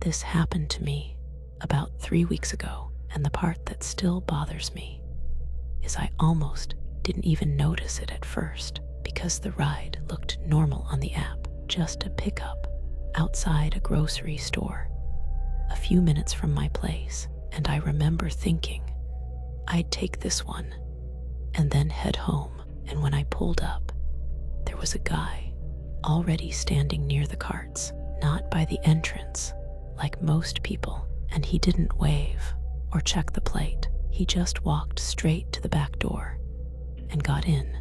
This happened to me about 3 weeks ago, and the part that still bothers me is I almost didn't even notice it at first because the ride looked normal on the app, just a pickup outside a grocery store a few minutes from my place. And I remember thinking I'd take this one and then head home. And when I pulled up, there was a guy already standing near the carts, not by the entrance like most people, and he didn't wave or check the plate. He just walked straight to the back door and got in.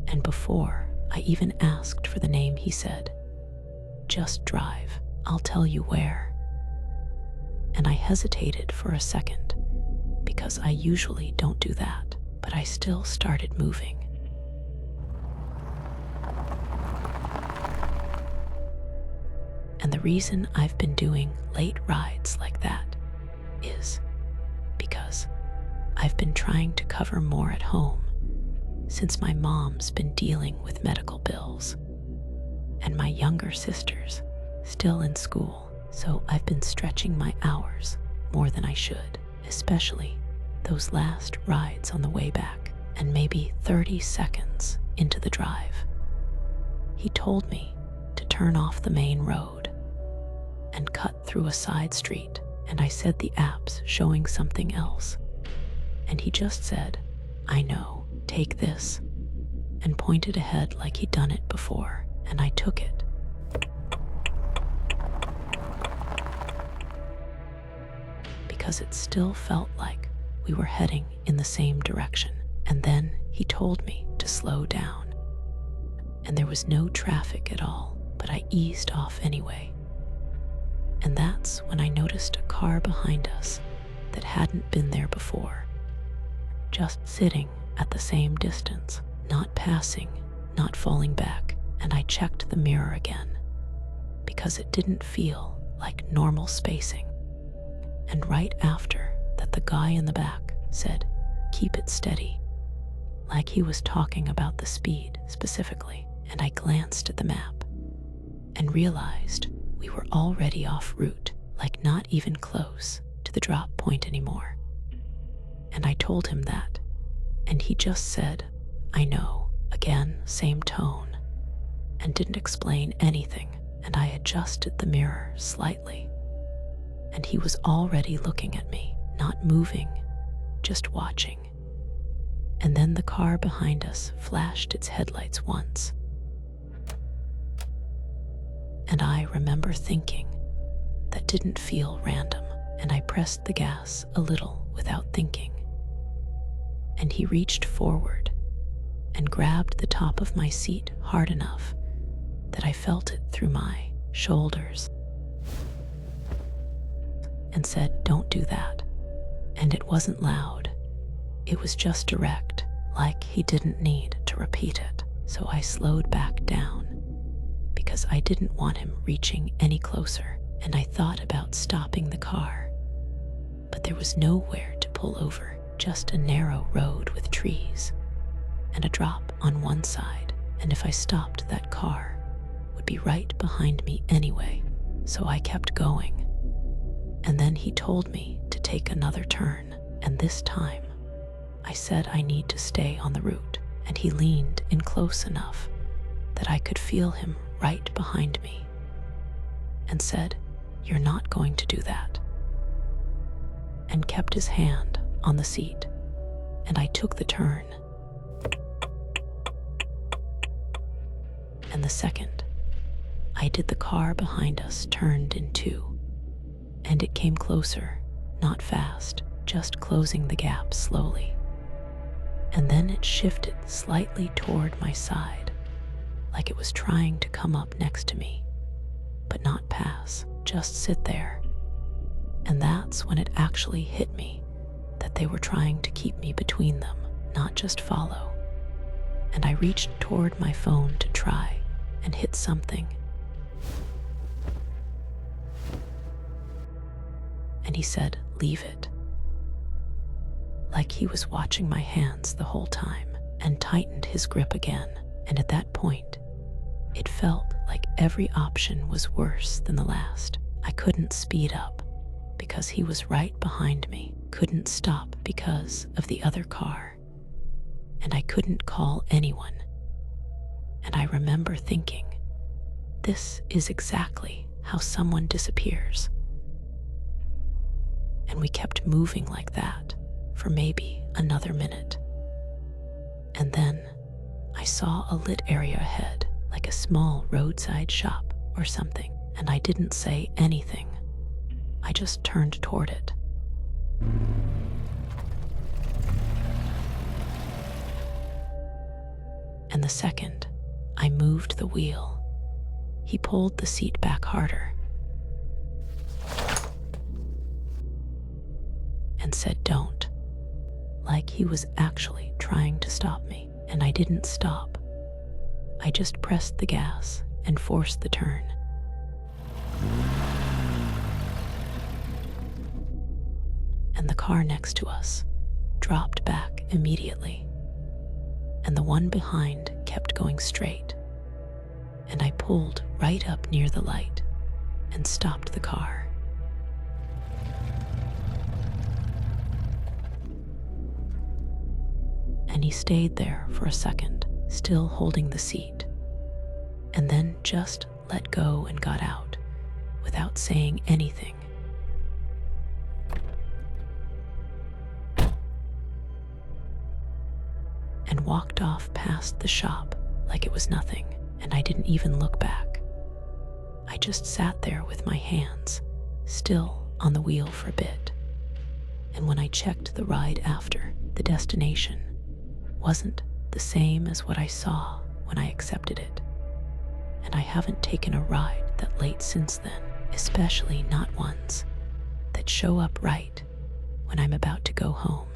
And before I even asked for the name, he said, "Just drive, I'll tell you where." And I hesitated for a second because I usually don't do that, but I still started moving. And the reason I've been doing late rides like that is because I've been trying to cover more at home since my mom's been dealing with medical bills and my younger sister's still in school. So I've been stretching my hours more than I should, especially those last rides on the way back and maybe 30 seconds into the drive. He told me to turn off the main road and cut through a side street, and I said the app's showing something else. And he just said, "I know, take this," and pointed ahead like he'd done it before, and I took it. Because it still felt like we were heading in the same direction. And then he told me to slow down. And there was no traffic at all, but I eased off anyway. And that's when I noticed a car behind us that hadn't been there before, just sitting at the same distance, not passing, not falling back. And I checked the mirror again because it didn't feel like normal spacing. And right after that, the guy in the back said, "Keep it steady," like he was talking about the speed specifically. And I glanced at the map and realized we were already off route, like not even close to the drop point anymore. And I told him that, and he just said, "I know," again, same tone, and didn't explain anything. And I adjusted the mirror slightly, and he was already looking at me, not moving, just watching. And then the car behind us flashed its headlights once. And I remember thinking that didn't feel random, and I pressed the gas a little without thinking. And he reached forward and grabbed the top of my seat hard enough that I felt it through my shoulders and said, "Don't do that." And it wasn't loud. It was just direct, like he didn't need to repeat it. So I slowed back down because I didn't want him reaching any closer, and I thought about stopping the car. But there was nowhere to pull over, just a narrow road with trees and a drop on one side. And if I stopped, that car would be right behind me anyway. So I kept going. And then he told me to take another turn, and this time I said I need to stay on the route, and he leaned in close enough that I could feel him right behind me and said, "You're not going to do that," and kept his hand on the seat, and I took the turn. And the second I did, the car behind us turned in two, and it came closer, not fast, just closing the gap slowly. And then it shifted slightly toward my side, like it was trying to come up next to me, but not pass, just sit there. And that's when it actually hit me that they were trying to keep me between them, not just follow. And I reached toward my phone to try and hit something. And he said, "Leave it," like he was watching my hands the whole time, and tightened his grip again. And at that point, it felt like every option was worse than the last. I couldn't speed up because he was right behind me, couldn't stop because of the other car, and I couldn't call anyone. And I remember thinking, this is exactly how someone disappears. And we kept moving like that for maybe another minute. And then I saw a lit area ahead, like a small roadside shop or something, and I didn't say anything. I just turned toward it. And the second I moved the wheel, he pulled the seat back harder and said, "Don't," like he was actually trying to stop me. And I didn't stop. I just pressed the gas and forced the turn. And the car next to us dropped back immediately, and the one behind kept going straight. And I pulled right up near the light and stopped the car. And he stayed there for a second, still holding the seat, and then just let go and got out without saying anything. And walked off past the shop like it was nothing, and I didn't even look back. I just sat there with my hands still on the wheel for a bit. And when I checked the ride after, the destination wasn't the same as what I saw when I accepted it. And I haven't taken a ride that late since then, especially not ones that show up right when I'm about to go home.